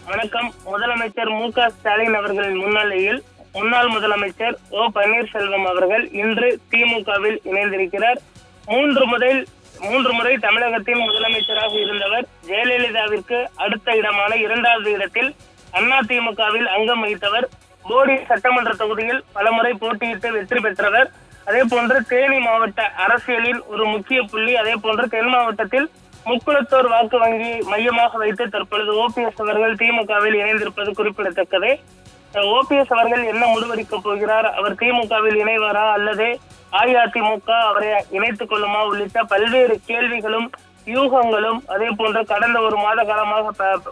வணக்கம். முதலமைச்சர் மு.க.ஸ்டாலின் அவர்களின் முன்னிலையில் முன்னாள் முதலமைச்சர் ஓ பன்னீர்செல்வம் அவர்கள் இன்று திமுகவில் இணைந்திருக்கிறார். மூன்று முறை தமிழகத்தின் முதலமைச்சராக இருந்தவர். ஜெயலலிதாவிற்கு அடுத்த இடமான 2வது இடத்தில் அதிமுகவில் அங்கம் வகித்தவர். போடி சட்டமன்ற தொகுதியில் பலமுறை போட்டியிட்டு வெற்றி பெற்றவர். அதே போன்று தேனி மாவட்ட அரசியலின் ஒரு முக்கிய புள்ளி. அதே போன்று தென் மாவட்டத்தில் முக்குளத்தோர் வாக்கு வங்கி மையமாக வைத்து தற்பொழுது ஓபிஎஸ் அவர்கள் திமுகவில் இணைந்திருப்பது குறிப்பிடத்தக்கது. ஓபிஎஸ் அவர்கள் என்ன முடிவெடுக்கப் போகிறார்? அவர் திமுகவில் இணைவாரா அல்லது அஇஅதிமுக அவரை இணைத்துக் கொள்ளுமா உள்ளிட்ட பல்வேறு கேள்விகளும் யூகங்களும் அதே போன்று கடந்த ஒரு மாத காலமாக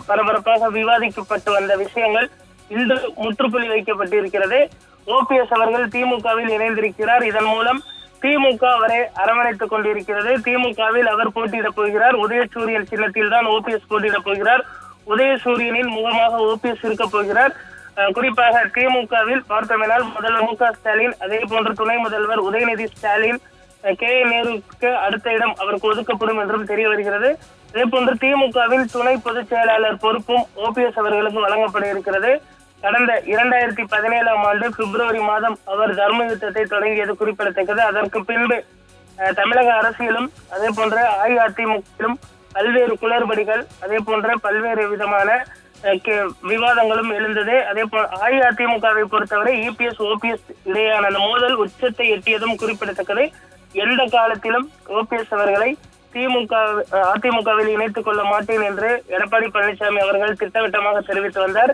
பரபரப்பாக விவாதிக்கப்பட்டு வந்த விஷயங்கள் இன்று முற்றுப்புள்ளி வைக்கப்பட்டிருக்கிறது. ஓபிஎஸ் அவர்கள் திமுகவில் இணைந்திருக்கிறார். இதன் மூலம் திமுக அவரை அரவணைத்துக் கொண்டிருக்கிறது. திமுகவில் அவர் போட்டியிடப் போகிறார். உதயசூரியன் சின்னத்தில் தான் ஓபிஎஸ் போட்டியிடப் போகிறார். உதயசூரியனின் முகமாக ஓபிஎஸ் இருக்க போகிறார். குறிப்பாக திமுகவில் பார்த்தோமென்றால் முதல்வர் மு.க.ஸ்டாலின், அதே போன்று துணை முதல்வர் உதயநிதி ஸ்டாலின், கே நேருவுக்கு அடுத்த இடம் அவருக்கு ஒதுக்கப்படும் என்றும் தெரிய வருகிறது. அதே போன்று திமுகவின் துணை பொதுச் செயலாளர் பொறுப்பும் ஓபிஎஸ் அவர்களுக்கு வழங்கப்பட இருக்கிறது. கடந்த 2017ஆம் ஆண்டு பிப்ரவரி மாதம் அவர் தர்ம யுத்தத்தை தொடங்கியது குறிப்பிடத்தக்கது. அதற்கு பின்பு தமிழக அரசியலும் அதே போன்ற அஇஅதிமுகவிலும் பல்வேறு குளறுபடிகள் அதே போன்ற பல்வேறு விதமான விவாதங்களும் எழுந்தது. அதே போல அஇஅதிமுகவை பொறுத்தவரை இபிஎஸ் ஓபிஎஸ் இடையான அந்த மோதல் உச்சத்தை எட்டியதும் குறிப்பிடத்தக்கது. எந்த காலத்திலும் ஓபிஎஸ் அவர்களை அதிமுகவில் இணைத்துக் கொள்ள மாட்டேன் என்று எடப்பாடி பழனிசாமி அவர்கள் திட்டவட்டமாக தெரிவித்து வந்தார்.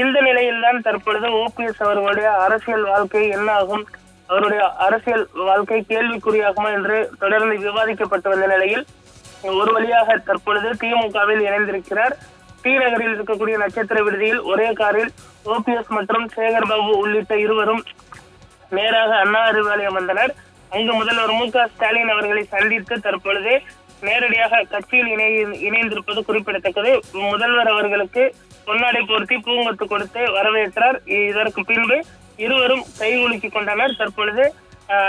இந்த நிலையில்தான் தற்பொழுது ஓபிஎஸ் அவர்களுடைய அரசியல் வாழ்க்கை என்ன ஆகும், அவருடைய அரசியல் வாழ்க்கை கேள்விக்குறியாகுமா என்று தொடர்ந்து விவாதிக்கப்பட்டு வந்த நிலையில் ஒரு வழியாக தற்பொழுது திமுகவில் இணைந்திருக்கிறார். டி நகரில் இருக்கக்கூடிய நட்சத்திர விடுதியில் ஒரே காரில் ஓபிஎஸ் மற்றும் சேகர்பாபு உள்ளிட்ட இருவரும் நேராக அண்ணா அறிவாலயம் வந்தனர். அங்கு முதல்வர் மு.க.ஸ்டாலின் அவர்களை சந்தித்து தற்பொழுது நேரடியாக கட்சியில் இணைந்திருப்பது குறிப்பிடத்தக்கது. முதல்வர் அவர்களுக்கு பொன்னாடை போர்த்தி பூங்கொத்து கொடுத்து வரவேற்றார். இதற்கு பின்பு இருவரும் கைகுலுக்கிக் கொண்டனர். தற்பொழுது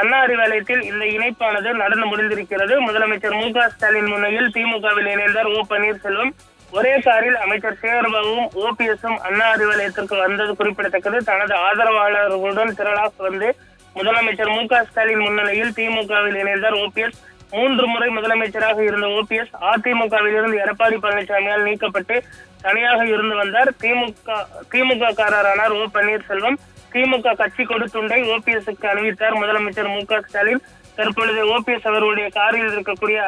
அண்ணா அறிவாலயத்தில் இந்த இணைப்பானது நடந்து முடிந்திருக்கிறது. முதலமைச்சர் மு.க.ஸ்டாலின் முன்னிலையில் திமுகவில் இணைந்தார் ஓ பன்னீர்செல்வம். ஒரே காரில் அமைச்சர் சேகர்பாபுவும் ஓபிஎஸும் அண்ணா அறிவாலயத்திற்கு வந்தது குறிப்பிடத்தக்கது. தனது ஆதரவாளர்களுடன் திரளாக வந்து முதலமைச்சர் மு.க.ஸ்டாலின் முன்னிலையில் திமுகவில் இணைந்தார் ஓபிஎஸ். 3 முறை முதலமைச்சராக இருந்த ஓபிஎஸ் அதிமுகவில் இருந்து எடப்பாடி பழனிசாமியால் நீக்கப்பட்டு தனியாக இருந்து வந்தார். திமுக காரரானார் ஓ பன்னீர்செல்வம். திமுக கட்சி கொடுத்துண்டை ஓபிஎஸ்க்கு அணிவித்தார் முதலமைச்சர் மு.க.ஸ்டாலின். தற்பொழுது ஓபிஎஸ் அவர்களுடைய காரில் இருக்கக்கூடிய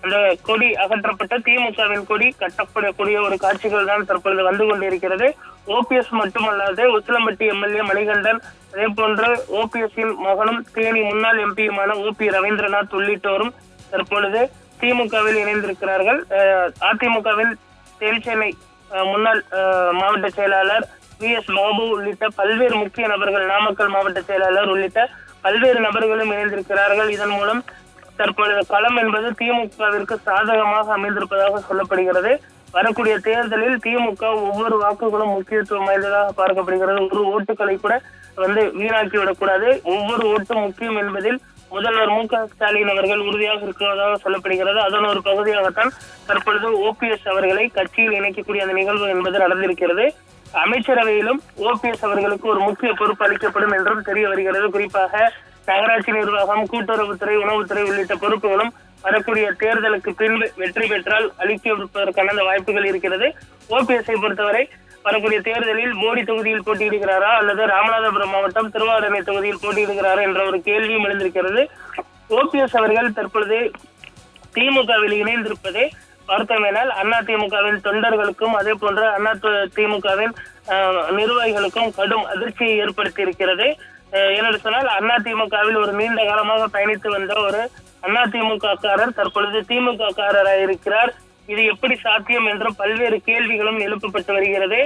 அந்த கொடி அகற்றப்பட்ட திமுகவின் கொடி கட்டப்படக்கூடிய ஒரு காட்சிகள் தான் தற்பொழுது வந்து கொண்டிருக்கிறது. ஓபிஎஸ் மட்டுமல்லாது உசிலம்பட்டி எம்எல்ஏ மணிகண்டன், அதே போன்று ஓபிஎஸ்ஸின் மகனும் தேனி முன்னாள் எம்பியுமான ஓபி ரவீந்திரநாத் உள்ளிட்டோரும் தற்பொழுது திமுகவில் இணைந்திருக்கிறார்கள். அதிமுகவில் தென் சென்னை முன்னாள் மாவட்ட செயலாளர் வி.எஸ். பாபு உள்ளிட்ட பல்வேறு முக்கிய நபர்கள், நாமக்கல் மாவட்ட செயலாளர் உள்ளிட்ட பல்வேறு நபர்களும் இணைந்திருக்கிறார்கள். இதன் மூலம் தற்பொழுது களம் என்பது திமுகவிற்கு சாதகமாக அமைந்திருப்பதாக சொல்லப்படுகிறது. வரக்கூடிய தேர்தலில் திமுக ஒவ்வொரு வாக்குகளும் முக்கியத்துவம் வாய்ந்ததாக பார்க்கப்படுகிறது. ஒரு ஓட்டுகளை கூட வீணாக்கி விடக்கூடாது. ஒவ்வொரு ஓட்டும் முக்கியம் என்பதில் முதல்வர் மு.க.ஸ்டாலின் அவர்கள் உறுதியாக இருக்கிறதாக சொல்லப்படுகிறது. அதன் ஒரு பகுதியாகத்தான் தற்பொழுது ஓபிஎஸ் அவர்களை கட்சியில் இணைக்கக்கூடிய அந்த நிகழ்வு என்பது நடந்திருக்கிறது. அமைச்சரவையிலும் ஓபிஎஸ் அவர்களுக்கு ஒரு முக்கிய பொறுப்பு அளிக்கப்படும் என்றும் தெரிய வருகிறது. குறிப்பாக நகராட்சி நிர்வாகம், கூட்டுறவுத்துறை, உணவுத்துறை உள்ளிட்ட பொறுப்புகளும் வரக்கூடிய தேர்தலுக்கு பின்பு வெற்றி பெற்றால் அளிக்கப்படுவதற்கான அந்த வாய்ப்புகள் இருக்கிறது. ஓபிஎஸ்ஐ பொறுத்தவரை வரக்கூடிய தேர்தலில் போடி தொகுதியில் போட்டியிடுகிறாரா அல்லது ராமநாதபுரம் மாவட்டம் திருவாரூர் தொகுதியில் போட்டியிடுகிறாரா என்ற ஒரு கேள்வியும் எழுந்திருக்கிறது. ஓபிஎஸ் அவர்கள் தற்பொழுது திமுகவில் இணைந்திருப்பதே பார்த்தோமேனால் அதிமுகவின் தொண்டர்களுக்கும் அதே போன்ற அதிமுகவின் நிர்வாகிகளுக்கும் கடும் அதிர்ச்சியை ஏற்படுத்தி இருக்கிறது. என்று சொன்னால் அதிமுகவில் ஒரு நீண்ட காலமாக பயணித்து வந்த ஒரு அதிமுக காரர் தற்பொழுது திமுக காரராக இருக்கிறார். இது எப்படி சாத்தியம் என்ற பல்வேறு கேள்விகளும் எழுப்பப்பட்டு வருகிறது.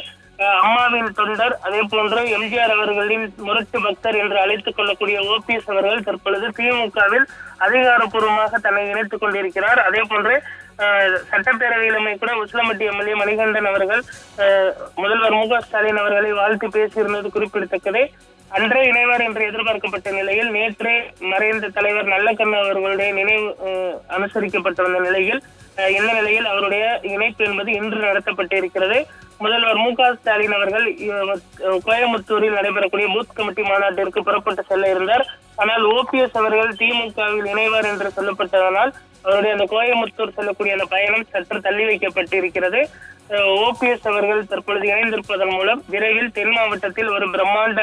அம்மாவின் தொண்டர், அதே போன்று எம்ஜிஆர் அவர்களின் முரட்டு பக்தர் என்று அழைத்துக் கொள்ளக்கூடிய ஓபிஎஸ் அவர்கள் தற்பொழுது திமுகவில் அதிகாரப்பூர்வமாக தன்னை இணைத்துக் கொண்டிருக்கிறார். அதே போன்று சட்டப்பேரவையிலுமே கூட உசிலம்பட்டி எம்எல்ஏ மணிகண்டன் அவர்கள் முதல்வர் மு.க.ஸ்டாலின் அவர்களை வாழ்த்து பேசியிருந்தது குறிப்பிடத்தக்கது. அன்றே இணைவார் என்று எதிர்பார்க்கப்பட்ட நிலையில் நேற்றே மறைந்த தலைவர் நல்லக்கண்ணு அவர்களுடைய நினைவு அனுசரிக்கப்பட்டு வந்த நிலையில் இந்த நிலையில் அவருடைய இணைப்பு என்பது இன்று நடத்தப்பட்டு இருக்கிறது. முதல்வர் மு.க.ஸ்டாலின் அவர்கள் கோயம்புத்தூரில் நடைபெறக்கூடிய பூத் கமிட்டி மாநாட்டிற்கு புறப்பட்டு செல்ல இருந்தார். ஆனால் ஓபிஎஸ் அவர்கள் திமுகவில் இணைவார் என்று சொல்லப்பட்டதனால் அவருடைய அந்த கோயம்புத்தூர் செல்லக்கூடிய அந்த பயணம் சற்று தள்ளி வைக்கப்பட்டிருக்கிறது. ஓபிஎஸ் அவர்கள் தற்பொழுது இணைந்திருப்பதன் மூலம் விரைவில் தென் மாவட்டத்தில் ஒரு பிரம்மாண்ட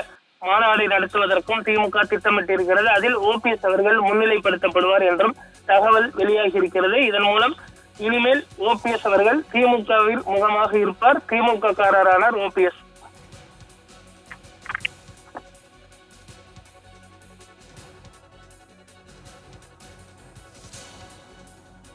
மாநாடு நடத்துவதற்கும் திமுக திட்டமிட்டிருக்கிறது. அதில் ஓபிஎஸ் அவர்கள் முன்னிலைப்படுத்தப்படுவார் என்றும் தகவல் வெளியாகி இருக்கிறது. இதன் மூலம் இனிமேல் ஓபிஎஸ் அவர்கள் திமுகவில் முகமாக இருப்பார். திமுக காரரானார் ஓபிஎஸ்.